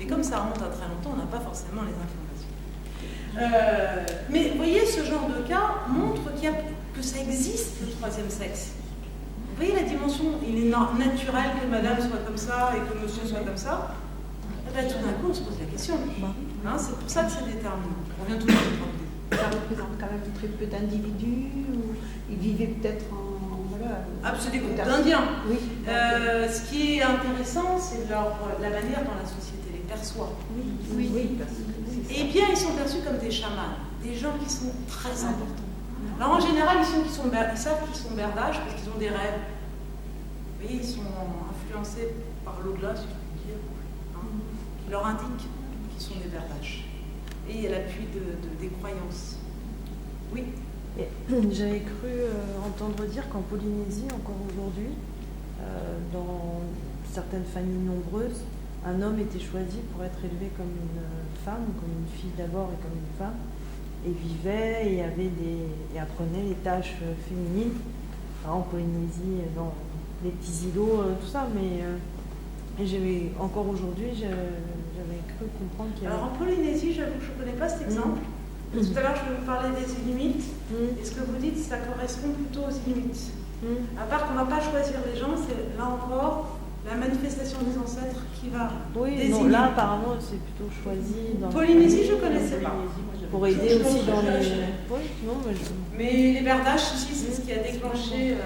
Et comme ça remonte à très longtemps, on n'a pas forcément les informations. Mais vous voyez, ce genre de cas montre que ça existe, le troisième sexe. Vous voyez la dimension, il est naturel que madame soit comme ça et que monsieur soit comme ça. Et bien, tout d'un coup, on se pose la question. Hein, c'est pour ça que c'est déterminant. On vient toujours de prendre. Ça représente quand même très peu d'individus, ou ils vivaient peut-être en... Voilà, c'est des groupes d'Indiens. Oui. Ce qui est intéressant, c'est la manière dont la société les perçoit. Oui. Et bien, ils sont perçus comme des chamans, des gens qui sont très importants. Alors en général, ils savent qu'ils sont berdages parce qu'ils ont des rêves. Vous voyez, ils sont influencés par l'au-delà, si je puis dire, hein, qui leur indiquent qu'ils sont des berdages. Et il y a l'appui des croyances. Oui. J'avais cru entendre dire qu'en Polynésie, encore aujourd'hui, dans certaines familles nombreuses, un homme était choisi pour être élevé comme une femme, comme une fille d'abord et comme une femme, et vivait et apprenait les tâches féminines. Alors, en Polynésie, dans les petits îlots, tout ça, mais encore aujourd'hui, j'avais cru comprendre qu'il y avait... Alors en Polynésie, j'avoue que je ne connais pas cet exemple. Tout à l'heure, je vais vous parler des Inuits. Et ce que vous dites, ça correspond plutôt aux Inuits. À part qu'on ne va pas choisir les gens, c'est là encore la manifestation des ancêtres qui va désigner. Non, là apparemment c'est plutôt choisi dans Polynésie, je ne connaissais pas. Pour aider aussi dans les... Mais les berdaches ici, c'est ce qui a déclenché...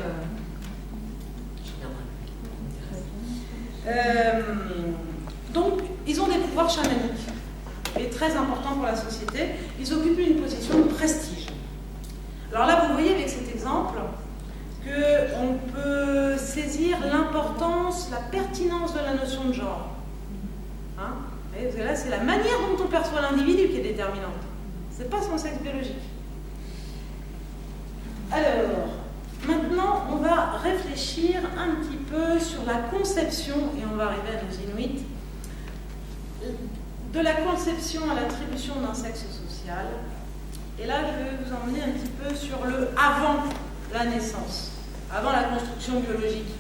Donc, ils ont des pouvoirs chamaniques, et très importants pour la société. Ils occupent une position de prestige. Alors là, vous voyez avec cet exemple qu'on peut saisir l'importance, la pertinence de la notion de genre. Hein? Parce que là, c'est la manière dont on perçoit l'individu qui est déterminante. Ce n'est pas son sexe biologique. Alors, maintenant, on va réfléchir un petit peu sur la conception, et on va arriver à nos Inuits, de la conception à l'attribution d'un sexe social. Et là, je vais vous emmener un petit peu sur le avant la naissance, avant la construction biologique.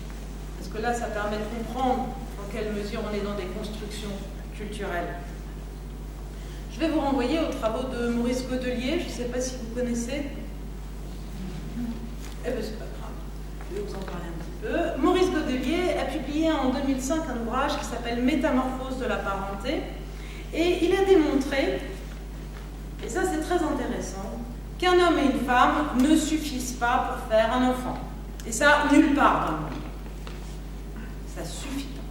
Parce que là, ça permet de comprendre dans quelle mesure on est dans des constructions culturelles. Je vais vous renvoyer aux travaux de Maurice Godelier, je ne sais pas si vous connaissez. Eh bien, c'est pas grave, je vais vous en parler un petit peu. Maurice Godelier a publié en 2005 un ouvrage qui s'appelle Métamorphose de la parenté. Et il a démontré, et ça c'est très intéressant, qu'un homme et une femme ne suffisent pas pour faire un enfant. Et ça, nulle part dans le monde. Ça suffit pas.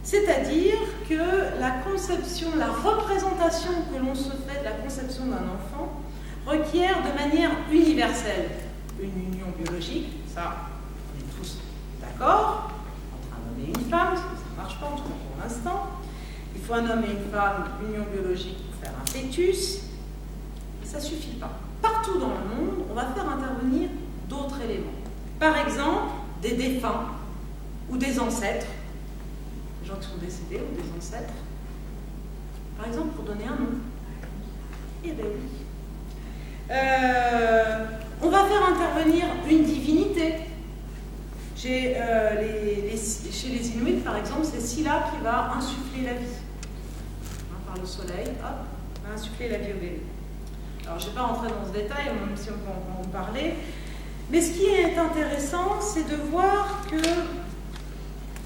C'est-à-dire que la conception, la représentation que l'on se fait de la conception d'un enfant requiert de manière universelle une union biologique, ça on est tous d'accord, entre un homme et une femme, parce que ça ne marche pas en tout cas pour l'instant. Il faut un homme et une femme, union biologique pour faire un fœtus, ça ne suffit pas. Partout dans le monde, on va faire intervenir d'autres éléments. Par exemple, des défunts ou des ancêtres, des gens qui sont décédés ou des ancêtres. Par exemple, pour donner un nom. Eh bien oui. On va faire intervenir une divinité. Chez les Inuits, par exemple, c'est Scylla qui va insuffler la vie. Hein, par le soleil, hop, va insuffler la vie au bébé. Alors, je ne vais pas rentrer dans ce détail, même si on peut en parler. Mais ce qui est intéressant, c'est de voir que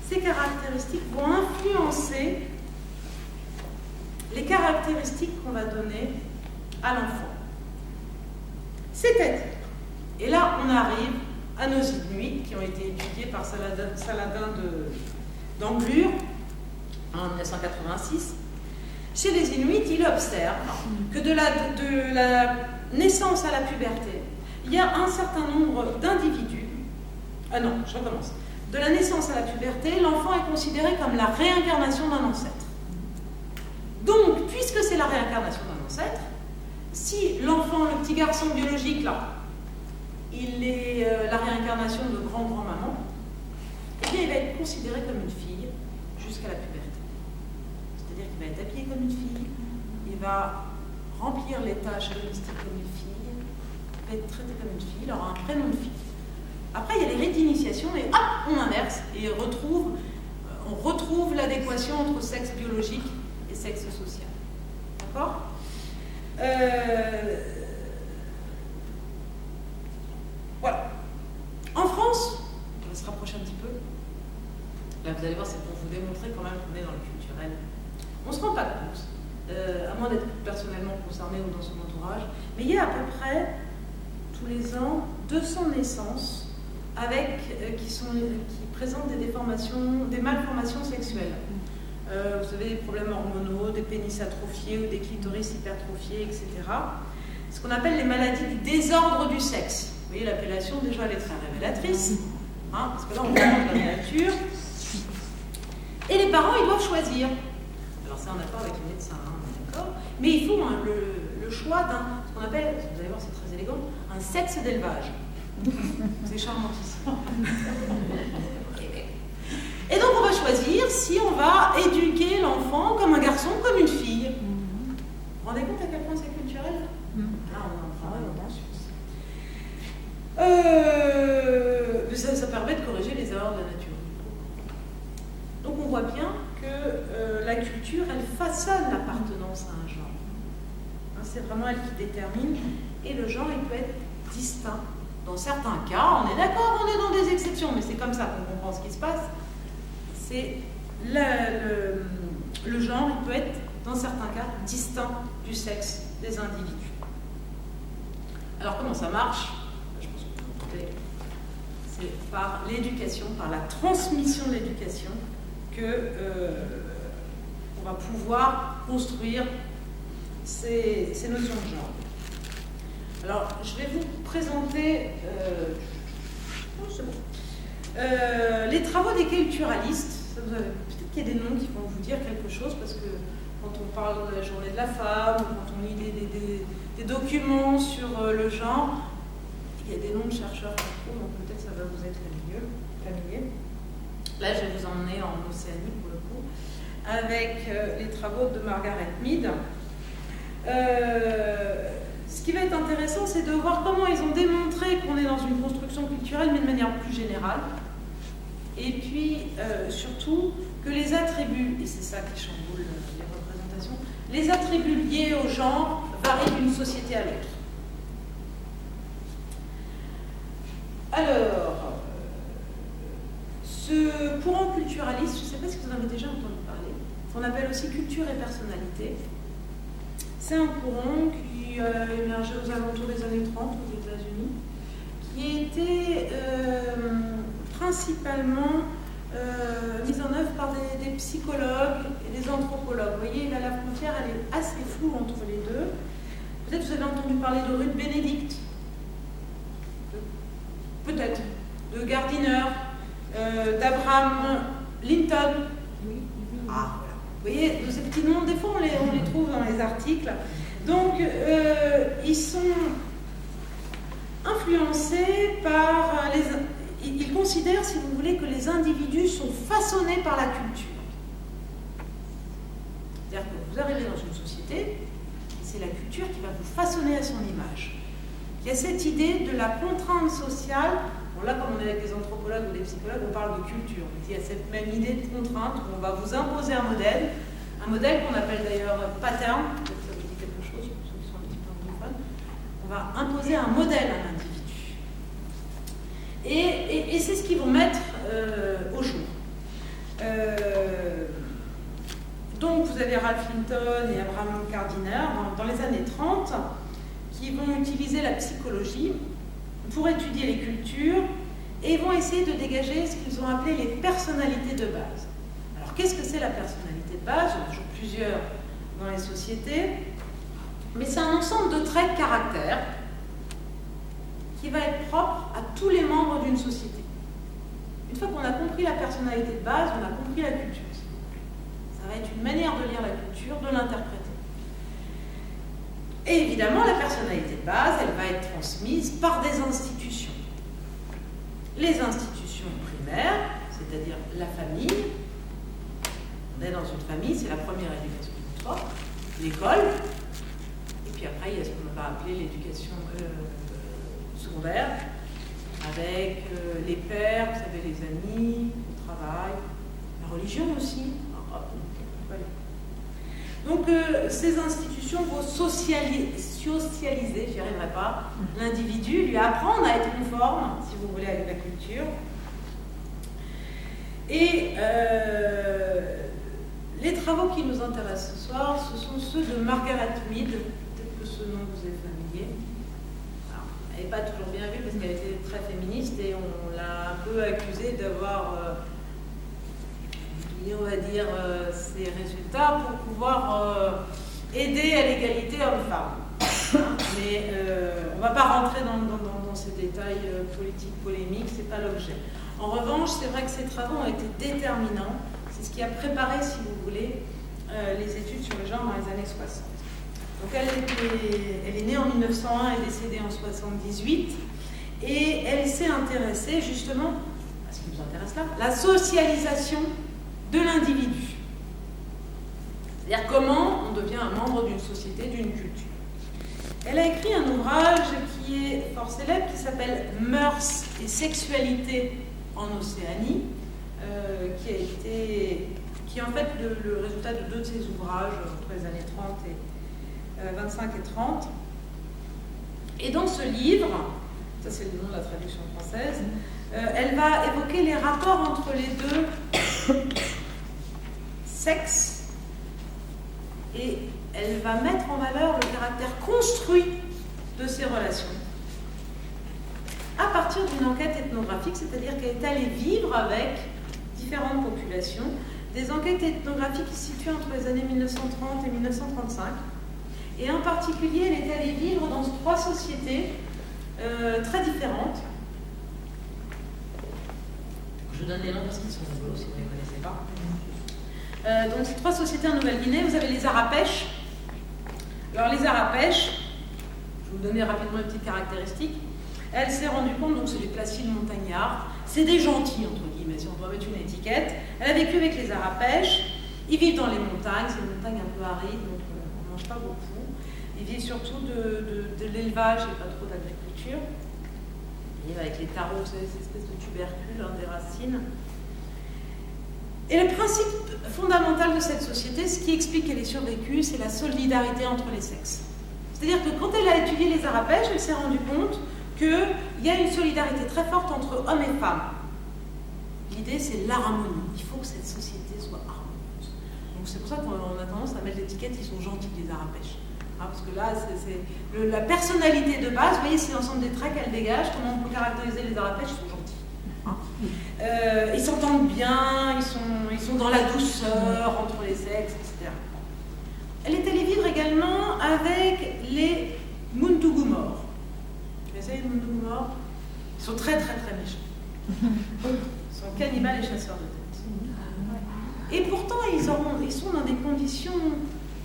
ces caractéristiques vont influencer les caractéristiques qu'on va donner à l'enfant. C'est-à-dire, et là, on arrive à nos Inuits qui ont été étudiés par Saladin d'Anglure en 1986. Chez les Inuits, il observe que de la naissance à la puberté, il y a un certain nombre d'individus. Ah non, je recommence. De la naissance à la puberté, l'enfant est considéré comme la réincarnation d'un ancêtre. Donc, puisque c'est la réincarnation d'un ancêtre, si l'enfant, le petit garçon biologique là, il est la réincarnation de grand-grand-maman, eh bien il va être considéré comme une fille jusqu'à la puberté. C'est-à-dire qu'il va être habillé comme une fille, il va remplir les tâches domestiques comme une fille, il va être traité comme une fille, il aura un prénom de fille. Après, il y a les rites d'initiation et hop, on inverse et on retrouve l'adéquation entre sexe biologique sexes social. D'accord ? Voilà. En France, on va se rapprocher un petit peu. Là, vous allez voir, c'est pour vous démontrer quand même qu'on est dans le culturel. On ne se rend pas compte, à moins d'être personnellement concerné ou dans son entourage, mais il y a à peu près, tous les ans, 200 naissances qui présentent des déformations, des malformations sexuelles. Vous savez, des problèmes hormonaux, des pénis atrophiés ou des clitoris hypertrophiés, etc. Ce qu'on appelle les maladies du désordre du sexe. Vous voyez, l'appellation, déjà, elle est très révélatrice, hein, parce que là, on parle de la nature. Et les parents, ils doivent choisir. Alors, c'est en accord avec les médecins, hein, d'accord ? Mais ils font le choix d'un, ce qu'on appelle, vous allez voir, c'est très élégant, un sexe d'élevage. C'est charmantissime. Et donc, on va choisir si on va éduquer l'enfant comme un garçon, comme une fille. Vous vous rendez compte à quel point c'est culturel ? Là, on en ça permet de corriger les erreurs de la nature. Donc, on voit bien que la culture, elle façonne l'appartenance à un genre. Hein, c'est vraiment elle qui détermine. Et le genre, il peut être distinct. Dans certains cas, on est d'accord, on est dans des exceptions, mais c'est comme ça qu'on comprend ce qui se passe. C'est le genre, il peut être, dans certains cas, distinct du sexe des individus. Alors, comment ça marche ? Je pense que vous comprenez. C'est par l'éducation, par la transmission de l'éducation, que on va pouvoir construire ces notions de genre. Alors, je vais vous présenter les travaux des culturalistes. Peut-être qu'il y a des noms qui vont vous dire quelque chose, parce que quand on parle de la journée de la femme, ou quand on lit des documents sur le genre, il y a des noms de chercheurs partout, donc peut-être ça va vous être familier. Là, je vais vous emmener en Océanie, pour le coup, avec les travaux de Margaret Mead. Ce qui va être intéressant, c'est de voir comment ils ont démontré qu'on est dans une construction culturelle, mais de manière plus générale. Et puis, surtout, que les attributs, et c'est ça qui chamboule les représentations, les attributs liés au genre varient d'une société à l'autre. Alors, ce courant culturaliste, je ne sais pas si vous en avez déjà entendu parler, qu'on appelle aussi culture et personnalité. C'est un courant qui a émergé aux alentours des années 30 aux États-Unis, qui était principalement mise en œuvre par des psychologues et des anthropologues. Vous voyez, là, la frontière, elle est assez floue entre les deux. Peut-être vous avez entendu parler de Ruth Benedict, peut-être, de Gardiner, d'Abraham Lincoln. Ah, voilà. Vous voyez, ces petits noms, des fois, on les trouve dans les articles. Donc, ils sont influencés par les... Ils considèrent, si vous voulez, que les individus sont façonnés par la culture. C'est-à-dire que vous arrivez dans une société, et c'est la culture qui va vous façonner à son image. Il y a cette idée de la contrainte sociale. Bon, là, comme on est avec des anthropologues ou des psychologues, on parle de culture. Il y a cette même idée de contrainte où on va vous imposer un modèle qu'on appelle d'ailleurs pattern. Peut-être ça vous dit quelque chose, pour ceux qui sont un petit peu anglophones. On va imposer un modèle à l'individu. Et c'est ce qu'ils vont mettre au jour. Donc, vous avez Ralph Linton et Abraham Gardiner dans les années 30 qui vont utiliser la psychologie pour étudier les cultures et vont essayer de dégager ce qu'ils ont appelé les personnalités de base. Alors, qu'est-ce que c'est la personnalité de base ? Il y en a toujours plusieurs dans les sociétés, mais c'est un ensemble de traits de caractère qui va être propre à tous les membres d'une société. Une fois qu'on a compris la personnalité de base, on a compris la culture. Ça va être une manière de lire la culture, de l'interpréter. Et évidemment, la personnalité de base, elle va être transmise par des institutions. Les institutions primaires, c'est-à-dire la famille. On est dans une famille, c'est la première éducation du sport. L'école. Et puis après, il y a ce qu'on va appeler l'éducation secondaire, avec les pères, vous savez, les amis, le travail, la religion aussi. Donc ces institutions vont socialiser, j'y arriverai pas, l'individu, lui apprendre à être conforme, si vous voulez, avec la culture. Et les travaux qui nous intéressent ce soir, ce sont ceux de Margaret Mead, peut-être que ce nom vous est familier. Alors, elle n'est pas toujours bien vue parce qu'elle était très féministe et on l'a un peu accusée d'avoir, on va dire, ses résultats pour pouvoir aider à l'égalité homme-femme. Mais on ne va pas rentrer dans ces détails politiques, polémiques, ce n'est pas l'objet. En revanche, c'est vrai que ces travaux ont été déterminants. C'est ce qui a préparé, si vous voulez, les études sur le genre dans les années 60. Donc elle est née en 1901 et décédée en 78. Et elle s'est intéressée justement à ce qui nous intéresse là, la socialisation de l'individu. C'est-à-dire comment on devient un membre d'une société, d'une culture. Elle a écrit un ouvrage qui est fort célèbre, qui s'appelle « Mœurs et sexualité en Océanie », qui est en fait le résultat de deux de ses ouvrages entre les années 30 et 25 et 30. Et dans ce livre, ça c'est le nom de la traduction française, elle va évoquer les rapports entre les deux sexes et elle va mettre en valeur le caractère construit de ces relations à partir d'une enquête ethnographique, c'est-à-dire qu'elle est allée vivre avec différentes populations, des enquêtes ethnographiques qui se situent entre les années 1930 et 1935. Et en particulier, elle est allée vivre dans trois sociétés très différentes. Je vous donne les noms parce qu'ils sont rigolos si vous ne les connaissez pas. Donc, ces trois sociétés en Nouvelle-Guinée, vous avez les Arapèches. Alors, les Arapèches, je vais vous donner rapidement une petite caractéristique. Elle s'est rendue compte, donc c'est des placides montagnards, c'est des gentils, entre guillemets, si on doit mettre une étiquette. Elle a vécu avec les Arapèches, ils vivent dans les montagnes, c'est une montagne un peu aride, donc on ne mange pas beaucoup. Ils vivent surtout de l'élevage et pas trop d'agriculture. Ils vivent avec les tarots, vous savez, ces espèces de tubercules, des racines. Et le principe fondamental de cette société, ce qui explique qu'elle ait survécu, c'est la solidarité entre les sexes. C'est-à-dire que quand elle a étudié les Arapèches, elle s'est rendue compte qu'il y a une solidarité très forte entre hommes et femmes. L'idée, c'est l'harmonie. Il faut que cette société soit harmonieuse. Donc c'est pour ça qu'on a tendance à mettre l'étiquette, ils sont gentils, les Arapèches. Parce que là, la personnalité de base, vous voyez, c'est l'ensemble des traits qu'elle dégage. Comment on peut caractériser les Arapèches? Ils sont gentils. Ils s'entendent bien, ils sont dans la douceur entre les sexes, etc. Elle est allée vivre également avec les Mundugumors. Vous savez, les Mundugumors, ils sont très très très méchants. Ils sont cannibales et chasseurs de têtes. Et pourtant, ils sont dans des conditions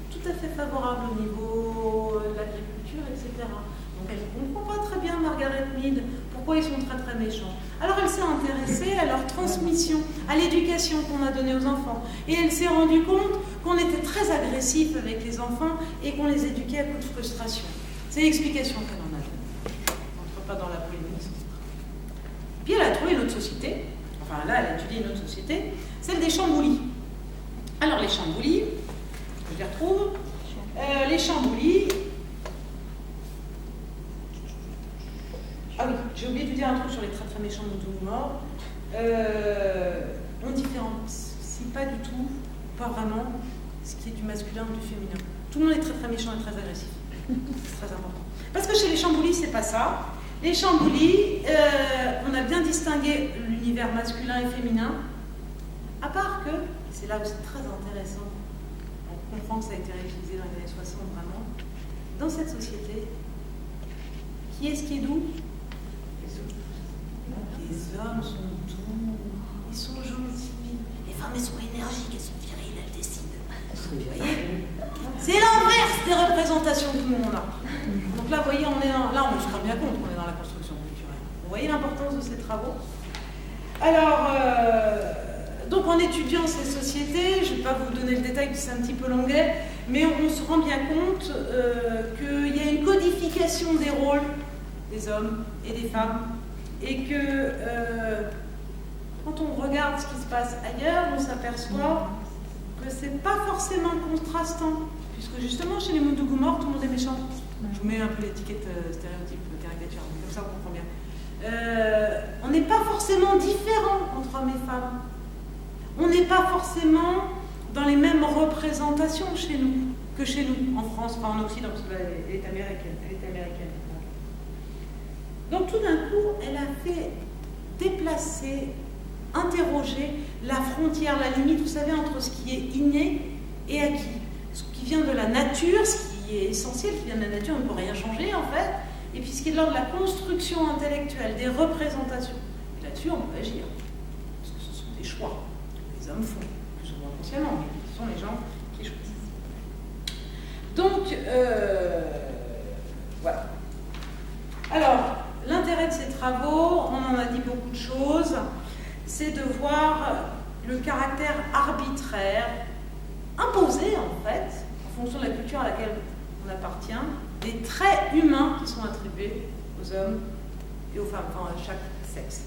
tout à fait favorables au niveau de l'agriculture, etc. Donc elle ne comprend pas très bien, Margaret Mead, pourquoi ils sont très très méchants. Alors elle s'est intéressée à leur transmission, à l'éducation qu'on a donnée aux enfants. Et elle s'est rendue compte qu'on était très agressif avec les enfants et qu'on les éduquait à coups de frustration. C'est l'explication qu'elle en a donnée. On ne rentre pas dans la polémique. Puis elle a trouvé une autre société, enfin là elle a étudié une autre société, celle des Chamboulis. Alors les Chamboulis, je les retrouve, les Chamboulis. Ah oui, j'ai oublié de dire un truc sur les très très méchants Mundugumors. On différencie pas du tout, pas vraiment, ce qui est du masculin ou du féminin. Tout le monde est très très méchant et très agressif. C'est très important. Parce que chez les Chamboulis, c'est pas ça. Les Chamboulis, on a bien distingué l'univers masculin et féminin, à part que, c'est là où c'est très intéressant, on comprend que ça a été réutilisé dans les années 60 vraiment, dans cette société, qui est-ce qui est doux? Les hommes sont doux, ils sont gentils, les femmes elles sont énergiques, elles sont viriles, elles décident. Vous voyez? C'est l'inverse des représentations que nous on a. Donc là, vous voyez, on se rend bien compte qu'on est dans la construction culturelle. Vous voyez l'importance de ces travaux? Alors, donc en étudiant ces sociétés, je ne vais pas vous donner le détail, c'est un petit peu longuet, mais on se rend bien compte qu'il y a une codification des rôles des hommes et des femmes, et que quand on regarde ce qui se passe ailleurs, on s'aperçoit que c'est pas forcément contrastant, puisque justement chez les Mundugumors, tout le monde est méchant. Je vous mets un peu l'étiquette stéréotype, caricature, comme ça on comprend bien. On n'est pas forcément différent entre hommes et femmes. On n'est pas forcément dans les mêmes représentations chez nous que chez nous, en France, enfin en Occident, parce qu'elle est américaine. Donc tout d'un coup, elle a fait déplacer, interroger la frontière, la limite, vous savez, entre ce qui est inné et acquis. Ce qui vient de la nature, ce qui est essentiel, ce qui vient de la nature, on ne peut rien changer en fait, et puis ce qui est de l'ordre de la construction intellectuelle, des représentations. Et là-dessus, on peut agir, parce que ce sont des choix que les hommes font, plus ou moins consciemment, mais ce sont les gens qui choisissent. Donc, voilà. Alors, l'intérêt de ces travaux, on en a dit beaucoup de choses, c'est de voir le caractère arbitraire, imposé en fait, en fonction de la culture à laquelle on appartient, des traits humains qui sont attribués aux hommes et aux femmes, enfin à chaque sexe.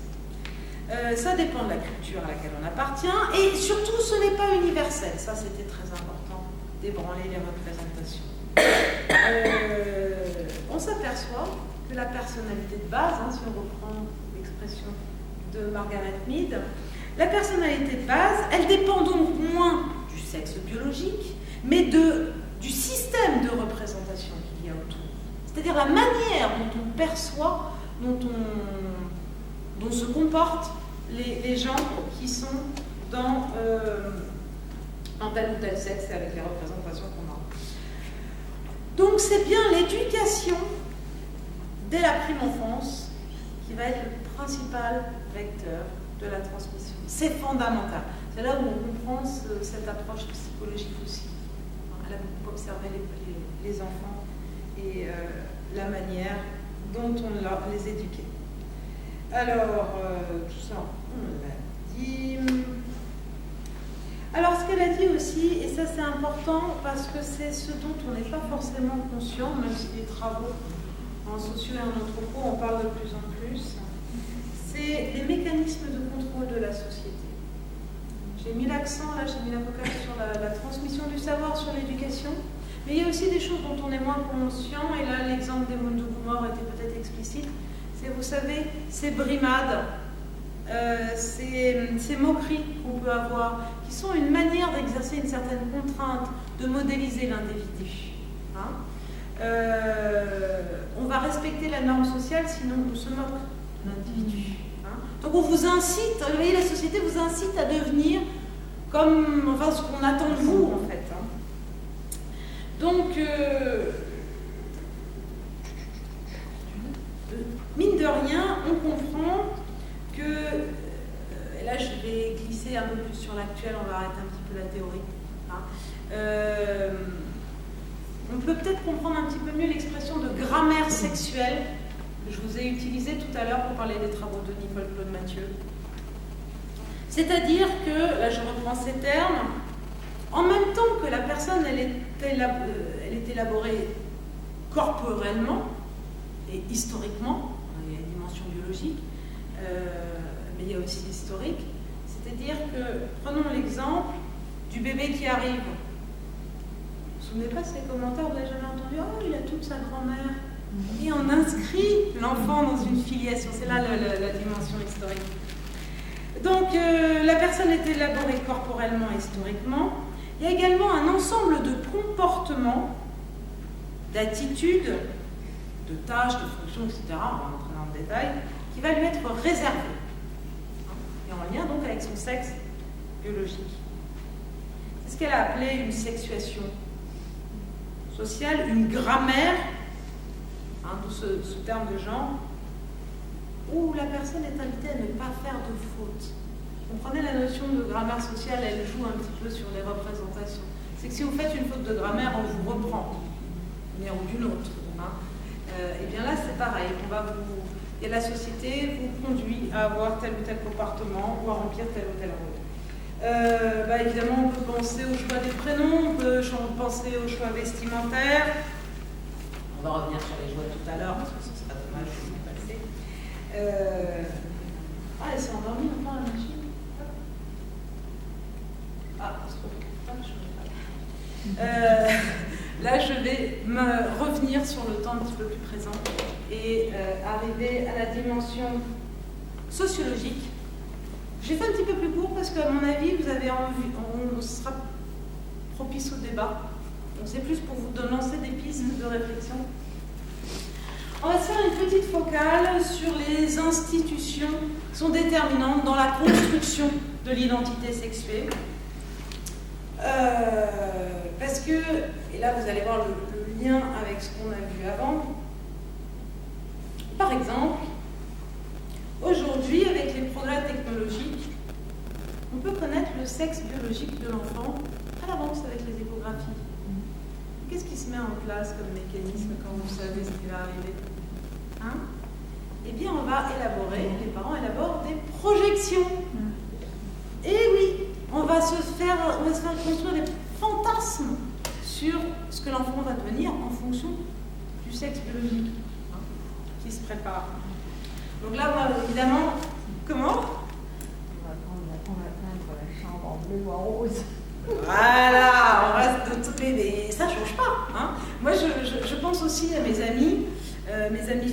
Ça dépend de la culture à laquelle on appartient, et surtout ce n'est pas universel, ça c'était très important, d'ébranler les représentations. On s'aperçoit que la personnalité de base, si on reprend l'expression de Margaret Mead, la personnalité de base, elle dépend donc moins du sexe biologique, mais du système de représentation qu'il y a autour. C'est-à-dire la manière dont on perçoit, dont se comportent les gens qui sont dans tel ou tel sexe et avec les représentations qu'on a. Donc c'est bien l'éducation dès la prime enfance qui va être le principal vecteur de la transmission. C'est fondamental. C'est là où on comprend cette approche psychologique aussi. Elle a beaucoup observé les enfants et la manière dont on les éduquait. Alors, tout ça, on l'a dit. Alors, ce qu'elle a dit aussi, et ça c'est important parce que c'est ce dont on n'est pas forcément conscient, même si les travaux en socio et en anthropo en parlent de plus en plus, c'est les mécanismes de contrôle de la société. J'ai mis l'accent, là, j'ai mis la focale sur la transmission du savoir, sur l'éducation, mais il y a aussi des choses dont on est moins conscient, et là, l'exemple des Mundugumors était peut-être explicite, c'est, vous savez, ces brimades, ces moqueries qu'on peut avoir, qui sont une manière d'exercer une certaine contrainte, de modéliser l'individu. On va respecter la norme sociale, sinon on se moque de l'individu. Donc on vous incite, vous voyez, la société vous incite à devenir comme, enfin, ce qu'on attend de vous en fait. Donc, mine de rien, on comprend que, et là je vais glisser un peu plus sur l'actuel, on va arrêter un petit peu la théorie. On peut peut-être comprendre un petit peu mieux l'expression de grammaire sexuelle que je vous ai utilisée tout à l'heure pour parler des travaux de Nicole Claude Mathieu. C'est-à-dire que, là je reprends ces termes, en même temps que la personne elle est élaborée corporellement et historiquement, il y a une dimension biologique, mais il y a aussi historique, c'est-à-dire que, prenons l'exemple du bébé qui arrive. Vous ne vous souvenez pas de ces commentaires, vous n'avez jamais entendu « Oh, il a toute sa grand-mère ». Et on inscrit l'enfant dans une filiation, c'est là la dimension historique. Donc la personne est élaborée corporellement et historiquement. Il y a également un ensemble de comportements, d'attitudes, de tâches, de fonctions, etc., on va rentrer dans le détail, qui va lui être réservé. Et en lien donc avec son sexe biologique. C'est ce qu'elle a appelé une sexuation sociale, une grammaire, d'où ce terme de genre, où la personne est invitée à ne pas faire de faute. Vous comprenez, la notion de grammaire sociale, elle joue un petit peu sur les représentations. C'est que si vous faites une faute de grammaire, on vous reprend, d'une manière ou d'une autre. Et bien là, c'est pareil. Et la société vous conduit à avoir tel ou tel comportement ou à remplir tel ou tel rôle. Évidemment, on peut penser au choix des prénoms, on peut penser au choix vestimentaire. On va revenir sur les choix tout à l'heure, parce que ce serait dommage de s'y passer. Elle s'est endormie, enfin, la machine. Ah, c'est trop. femme, je suis femme. Là, je vais me revenir sur le temps un petit peu plus présent et arriver à la dimension sociologique. J'ai fait un petit peu plus court parce qu'à mon avis, vous avez envie, on sera propice au débat. Donc c'est plus pour vous lancer des pistes de réflexion. On va se faire une petite focale sur les institutions qui sont déterminantes dans la construction de l'identité sexuée. Parce que, et là vous allez voir le lien avec ce qu'on a vu avant. Par exemple, aujourd'hui, avec les progrès technologiques, on peut connaître le sexe biologique de l'enfant à l'avance avec les échographies. Qu'est-ce qui se met en place comme mécanisme quand vous savez ce qui va arriver, hein? Eh bien, on va élaborer, les parents élaborent des projections. Et oui, on va se faire construire des fantasmes sur ce que l'enfant va devenir en fonction du sexe biologique, hein, qui se prépare. Donc là, évidemment, comment? On va peindre la chambre en bleu ou en rose. Voilà, on reste mais ça ne change pas. Hein. Moi, je pense aussi à mes amis